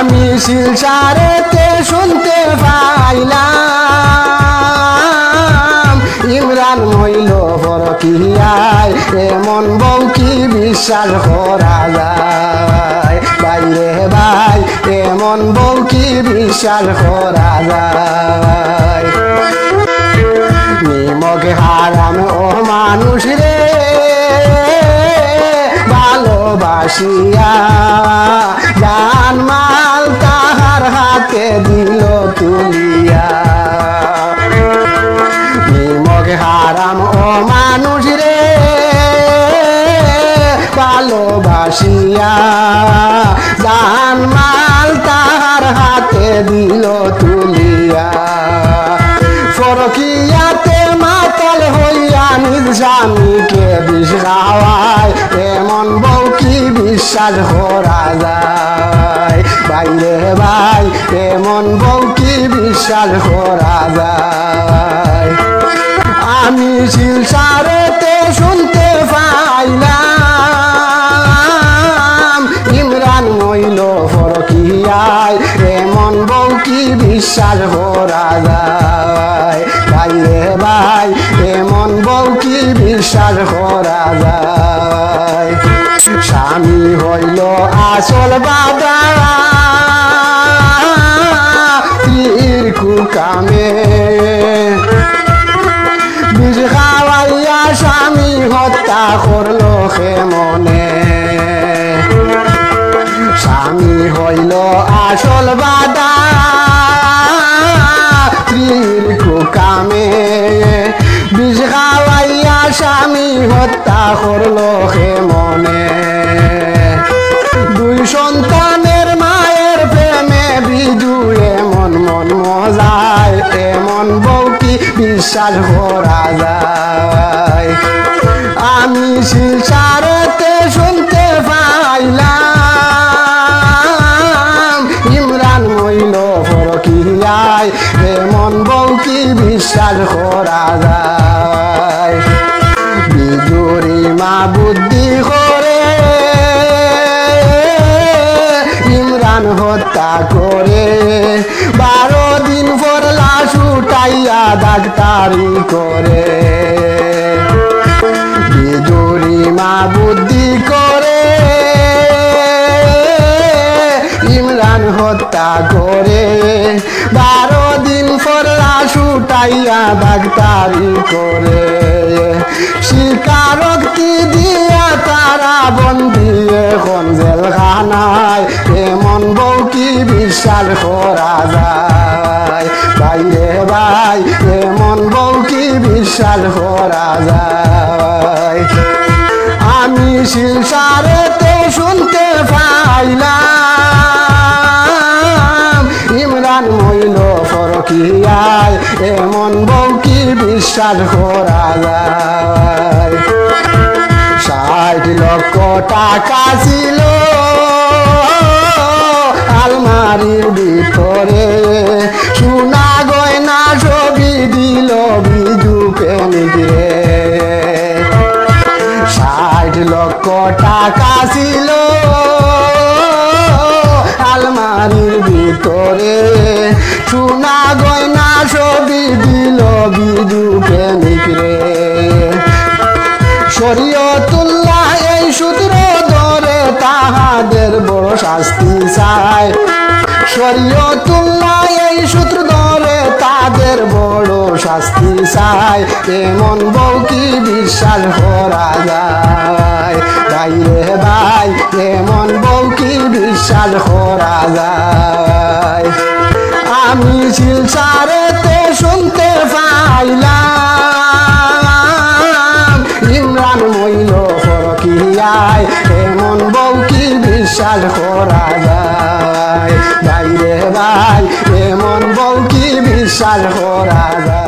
আমি শিলচারেতে শুনতে পাইলাম ইমরান হইল পরকিয়ায় এমন বউ কি বিশ্বাস করা যায় বাইরে ভাই এমন বউ কি বিশ্বাস করা যায় নিমক হারাম ও মানুষ রে ভালোবাসিয়া জান মাল তাহার হাতে দিল তুলিয়া নিমক হারাম ও মানুষ রে ভালোবাসিয়া জান মাল তাহার হাতে দিল তুলিয়া ফরকিয়াতে মাতাল হইয়া নিজ স্বামীকে বিষ খাওয়ায় এমন বউ কি বিশ্বাস করা যায় বাইরে ভাই এমন বউ কি বিশ্বাস করা যায় আমি শিলচারেতে শুনতে পাইলাম ইমরান হইল পরকিয়ায় এমন বউ কি বিশ্বাস করা যায় বাইরে ভাই এমন বউ কি বিশ্বাস করা যায় স্বামী হইল আসল বাদা তীর কুকামে বিষ খাওয়াইয়া স্বামী হত্যা করলো মনে স্বামী হইল আসল বাদা তীর কুকামে বিষ খাওয়াইয়া স্বামী হত্যা করলো মনে দুই সন্তানের মায়ের প্রেমে বিজু এমন মন মজায় এমন বউ কি বিশ্বাস করা যায় আমি শিলচারেতে শুনতে পাইলাম ইমরান হইল পরকিয়ায় এমন বউ কি বিশ্বাস করা যায় বিজুরি মা বুদ্ধি করে ইমরান হত্যা করে 12 দিন পর লাশ উঠাইয়া ডাক্তারি করে বিজুরি মা বুদ্ধি করে ইমরান হত্যা করে 12 দিন পর লাশ উঠাইয়া ডাক্তারি করে স্বীকারোক্তি দিয়া তারা বন্দি এখন জেলখানায় এমন বউ কি বিশ্বাস করা যায় বাইরে ভাই এমন বউ কি বিশ্বাস করা যায় আমি শিলচারেতে শুনতে পাইলাম ইমরান হইল পরকিয়ায় এমন বউ কি বিশ্বাস করা যায় 60 লক্ষ টাকা ছিল আলমারির ভিতরে সোনা গয়না ছবি দিল বিজু প্রেমিক রে 60 লক্ষ টাকা ছিল আলমারির ভিতরে সোনা গয়না ছবি দিল বিজু প্রেমিক রে শরীয়তুল্লাহ এই সূত্র ধরে তাহাদের বড় শাস্তি চায় শরীয়তুল্লাহ এই সূত্র ধরে তাদের বড় শাস্তি চায় এমন বউ কি বিশ্বাস করা যায় বাইরে ভাই এমন বউ কি বিশ্বাস করা যায় আমি শিলচারেতে শুনতে পাইলাম ইমরান হইল পরকিয়ায় এমন বউ কি বিশ্বাস করা যায় বাইরে ভাই এমন বউ কি বিশ্বাস করা যায়।